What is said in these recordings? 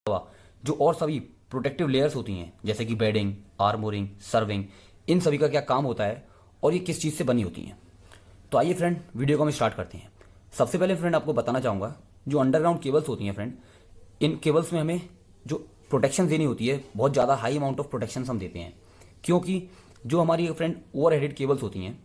अलावा जो और सभी प्रोटेक्टिव लेयर्स होती हैं जैसे कि बेडिंग, आर्मोरिंग, सर्विंग, इन सभी का क्या काम होता है और ये किस चीज़ से बनी होती हैं। तो आइए फ्रेंड वीडियो को हम स्टार्ट करते हैं। सबसे पहले फ्रेंड आपको बताना चाहूँगा जो अंडरग्राउंड केबल्स होती हैं फ्रेंड, इन केबल्स में हमें जो प्रोटेक्शन देनी होती है बहुत ज़्यादा हाई अमाउंट ऑफ प्रोटेक्शन हम देते हैं, क्योंकि जो हमारी फ्रेंड ओवर हेडेड केबल्स होती हैं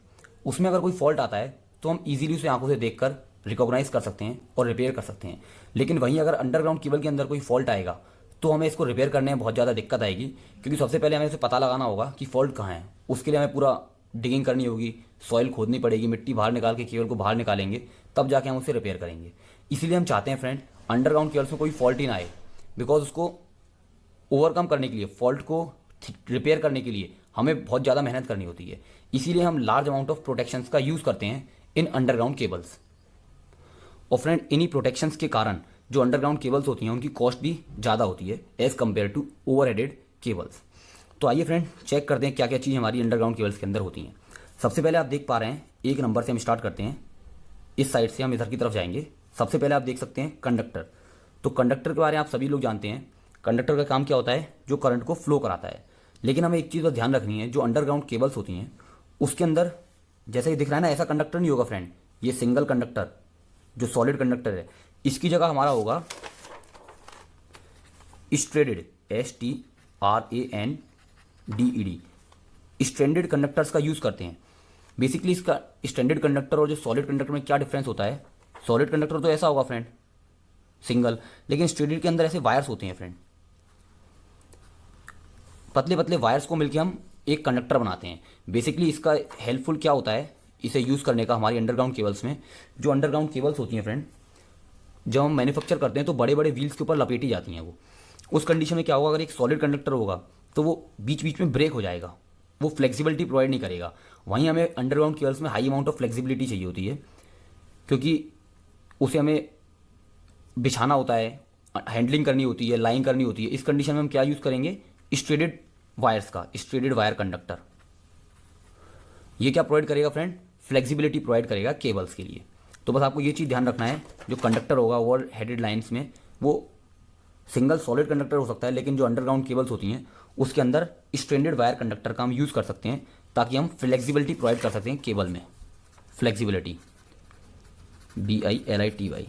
उसमें अगर कोई फॉल्ट आता है तो हम इजीली उसे आंखों से देखकर रिकॉग्नाइज कर सकते हैं और रिपेयर कर सकते हैं। लेकिन वहीं अगर अंडरग्राउंड केबल के अंदर कोई फॉल्ट आएगा तो हमें इसको रिपेयर करने में बहुत ज़्यादा दिक्कत आएगी, क्योंकि सबसे पहले हमें उसे पता लगाना होगा कि फॉल्ट कहाँ है। उसके लिए हमें पूरा डिगिंग करनी होगी, सॉइल खोदनी पड़ेगी, मिट्टी बाहर निकाल के केबल को बाहर निकालेंगे, तब जाके हम उसे रिपेयर करेंगे। इसीलिए हम चाहते हैं फ्रेंड अंडरग्राउंड केबल्स में कोई फॉल्ट ही ना आए, बिकॉज उसको ओवरकम करने के लिए, फॉल्ट को रिपेयर करने के लिए हमें बहुत ज़्यादा मेहनत करनी होती है। इसीलिए हम लार्ज अमाउंट ऑफ प्रोटेक्शंस का यूज़ करते हैं इन अंडरग्राउंड केबल्स। और फ्रेंड इन्हीं प्रोटेक्शंस के कारण जो अंडरग्राउंड केबल्स होती हैं उनकी कॉस्ट भी ज़्यादा होती है as compare to overheaded cables. तो आइए फ्रेंड चेक करते हैं क्या क्या चीज़ हमारी अंडरग्राउंड केबल्स के अंदर होती हैं। सबसे पहले आप देख पा रहे हैं, एक नंबर से हम स्टार्ट करते हैं, इस साइड से हम इधर की तरफ जाएंगे। सबसे पहले आप देख सकते हैं कंडक्टर। तो कंडक्टर के बारे में आप सभी लोग जानते हैं, कंडक्टर का काम क्या होता है, जो करंट को फ्लो कराता है। लेकिन हमें एक चीज़ पर ध्यान रखनी है, जो अंडरग्राउंड केबल्स होती हैं उसके अंदर जैसे ही दिख रहा है ना, ऐसा कंडक्टर नहीं होगा फ्रेंड। ये सिंगल कंडक्टर जो सॉलिड कंडक्टर है, इसकी जगह हमारा होगा स्ट्रेडेड, STRANDED। स्ट्रैंडेड कंडक्टर्स का यूज़ करते हैं। बेसिकली इसका स्टैंडर्ड कंडक्टर और जो सॉलिड कंडक्टर में क्या डिफरेंस होता है, सॉलिड कंडक्टर तो ऐसा होगा फ्रेंड सिंगल, लेकिन स्ट्रेंडेड के अंदर ऐसे वायर्स होते हैं फ्रेंड, पतले पतले वायर्स को मिलकर हम एक कंडक्टर बनाते हैं। बेसिकली इसका हेल्पफुल क्या होता है इसे यूज़ करने का हमारी अंडरग्राउंड केबल्स में, जो अंडरग्राउंड केबल्स होती हैं फ्रेंड, जब हम मैन्युफैक्चर करते हैं तो बड़े बड़े व्हील्स के ऊपर लपेटी जाती हैं वो। उस कंडीशन में क्या होगा, अगर एक सॉलिड कंडक्टर होगा तो वो बीच बीच में ब्रेक हो जाएगा, वो फ्लेक्सिबिलिटी प्रोवाइड नहीं करेगा। वहीं हमें अंडरग्राउंड केबल्स में हाई अमाउंट ऑफ फ्लेक्सिबिलिटी चाहिए होती है, क्योंकि उसे हमें बिछाना होता है, हैंडलिंग करनी होती है, लाइन करनी होती है। इस कंडीशन में हम क्या यूज़ करेंगे, स्ट्रेडेड वायर्स का, स्ट्रेडेड वायर कंडक्टर। ये क्या प्रोवाइड करेगा फ्रेंड, फ्लेक्सिबिलिटी प्रोवाइड करेगा केबल्स के लिए। तो बस आपको ये चीज़ ध्यान रखना है, जो कंडक्टर होगा ओवर हेडेड लाइन्स में वो सिंगल सॉलिड कंडक्टर हो सकता है, लेकिन जो अंडरग्राउंड केबल्स होती हैं उसके अंदर स्ट्रेंडेड वायर कंडक्टर का हम यूज़ कर सकते हैं, ताकि हम फ्लेक्सिबिलिटी प्रोवाइड कर सकते हैं केबल में। Flexibility BILITY।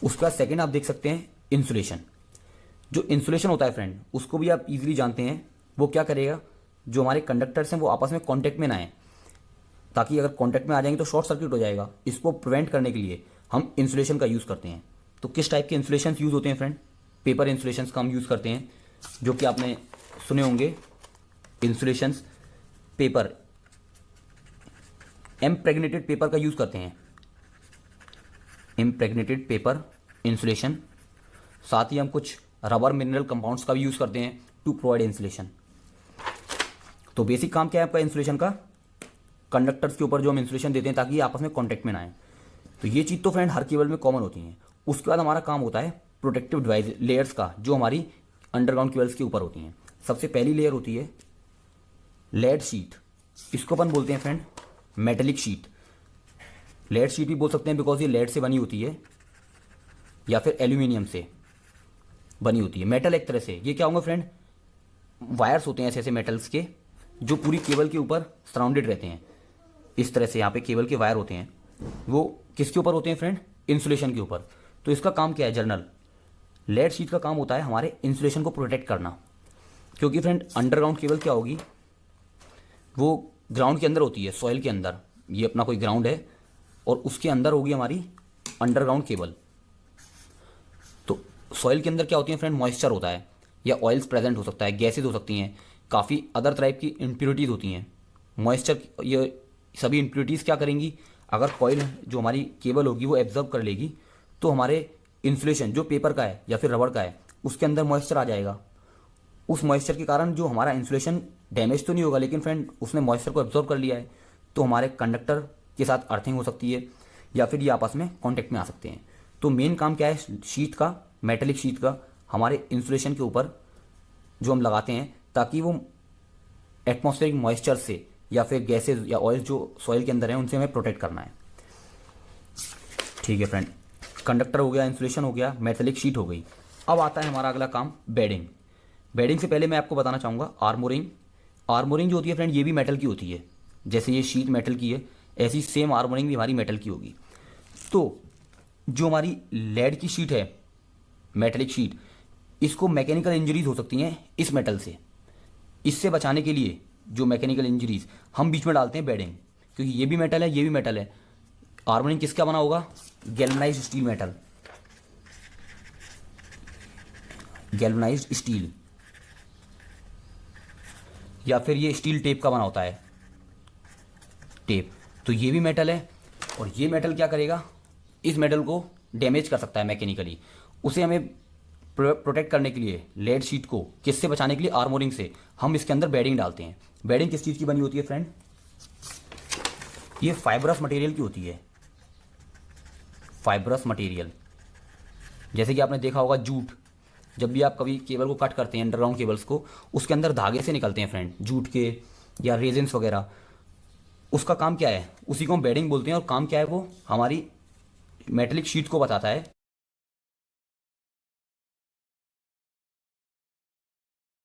उसके बाद सेकेंड आप देख सकते हैं इंसुलेशन। जो इंसुलेशन होता है फ्रेंड, उसको भी आप इजीली जानते हैं, वो क्या करेगा, जो हमारे कंडक्टर्स हैं वो आपस में कांटेक्ट में ना आए, ताकि अगर कांटेक्ट में आ जाएंगे तो शॉर्ट सर्किट हो जाएगा। इसको प्रिवेंट करने के लिए हम इंसुलेशन का यूज़ करते हैं। तो किस टाइप के इंसुलेशन यूज़ होते हैं फ्रेंड, पेपर इंसुलेशन का हम यूज़ करते हैं, जो कि आपने सुने होंगे इंसुलेशन पेपर, इम्प्रेग्नेटेड पेपर का यूज़ करते हैं, इम्प्रेग्नेटेड पेपर इंसुलेशन। साथ ही हम कुछ रबर मिनरल कंपाउंड्स का भी यूज़ करते हैं टू प्रोवाइड इंसुलेशन। तो बेसिक काम क्या है आपका इंसुलेशन का, कंडक्टर्स के ऊपर जो हम इंसुलेशन देते हैं ताकि ये आपस में कॉन्टैक्ट में ना आए। तो ये चीज़ तो फ्रेंड हर केबल में कॉमन होती है। उसके बाद हमारा काम होता है प्रोटेक्टिव डिवाइस लेयर्स का, जो हमारी अंडरग्राउंड केबल्स के ऊपर होती हैं। सबसे पहली लेयर होती है लेड शीट, इसको अपन बोलते हैं friend metallic sheet. Lead sheet भी बोल सकते हैं बिकॉज ये लेड से बनी होती है या फिर एल्यूमिनियम से बनी होती है। मेटल एक तरह से, ये क्या होंगे फ्रेंड, वायर्स होते हैं ऐसे ऐसे मेटल्स के, जो पूरी केबल के ऊपर सराउंडेड रहते हैं। इस तरह से यहाँ पे केबल के वायर होते हैं, वो किसके ऊपर होते हैं फ्रेंड, इंसुलेशन के ऊपर। तो इसका काम क्या है, जर्नल लेड शीट का काम होता है हमारे इंसुलेशन को प्रोटेक्ट करना। क्योंकि फ्रेंड अंडरग्राउंड केबल क्या होगी, वो ग्राउंड के अंदर होती है, सॉइल के अंदर। ये अपना कोई ग्राउंड है और उसके अंदर होगी हमारी अंडरग्राउंड केबल। तो सॉइल के अंदर क्या होती है फ्रेंड, मॉइस्चर होता है, या ऑयल्स प्रेजेंट हो सकता है, गैसेज हो सकती हैं, काफ़ी अदर टाइप की इम्प्योरिटीज़ होती हैं। मॉइस्चर, ये सभी इम्प्योरिटीज़ क्या करेंगी, अगर कॉइल जो हमारी केबल होगी वो एब्जॉर्ब कर लेगी, तो हमारे इंसुलेशन जो पेपर का है या फिर रबर का है उसके अंदर मॉइस्चर आ जाएगा। उस मॉइस्चर के कारण जो हमारा इंसुलेशन डैमेज तो नहीं होगा, लेकिन फ्रेंड उसने मॉइस्चर को एब्जॉर्ब कर लिया है, तो हमारे कंडक्टर के साथ अर्थिंग हो सकती है या फिर ये आपस में कॉन्टैक्ट में आ सकते हैं। तो मेन काम क्या है शीट का, मेटेलिक शीट का, हमारे इंसुलेशन के ऊपर जो हम लगाते हैं, ताकि वो एटमॉस्फेरिक मॉइस्चर से या फिर गैसेज या ऑयल जो सॉइल के अंदर है उनसे हमें प्रोटेक्ट करना है। ठीक है फ्रेंड, कंडक्टर हो गया, इंसुलेशन हो गया, मेटेलिक शीट हो गई। अब आता है हमारा अगला काम, बेडिंग। बेडिंग से पहले मैं आपको बताना चाहूँगा आर्मोरिंग। आर्मोरिंग जो होती है फ्रेंड, ये भी मेटल की होती है। जैसे ये शीट मेटल की है, ऐसी सेम आर्मोरिंग भी हमारी मेटल की होगी। तो जो हमारी लेड की शीट है, मेटेलिक शीट, इसको मैकेनिकल इंजरीज हो सकती हैं इस मेटल से। इससे बचाने के लिए जो मैकेनिकल इंजरीज, हम बीच में डालते हैं बेडिंग, क्योंकि ये भी मेटल है, ये भी मेटल है। आर्मोरिंग किसका बना होगा? Galvanised steel metal, galvanised steel, या फिर ये स्टील टेप का बना होता है, टेप। तो ये भी मेटल है, और ये मेटल क्या करेगा? इस मेटल को डैमेज कर सकता है मैकेनिकली। उसे हमें प्रोटेक्ट करने के लिए लेड शीट को किससे बचाने के लिए? आर्मोरिंग से। हम इसके अंदर बेडिंग डालते हैं। बेडिंग किस चीज़ की बनी होती है फ्रेंड? ये फाइबरस मटेरियल की होती है, फाइबरस मटेरियल। जैसे कि आपने देखा होगा जूट, जब भी आप कभी केबल को कट करते हैं, अंडरग्राउंड केबल्स को, उसके अंदर धागे से निकलते हैं फ्रेंड, जूट के या रेजिन्स वगैरह। उसका काम क्या है? उसी को हम बेडिंग बोलते हैं। और काम क्या है वो? हमारी मेटेलिक शीट को बताता है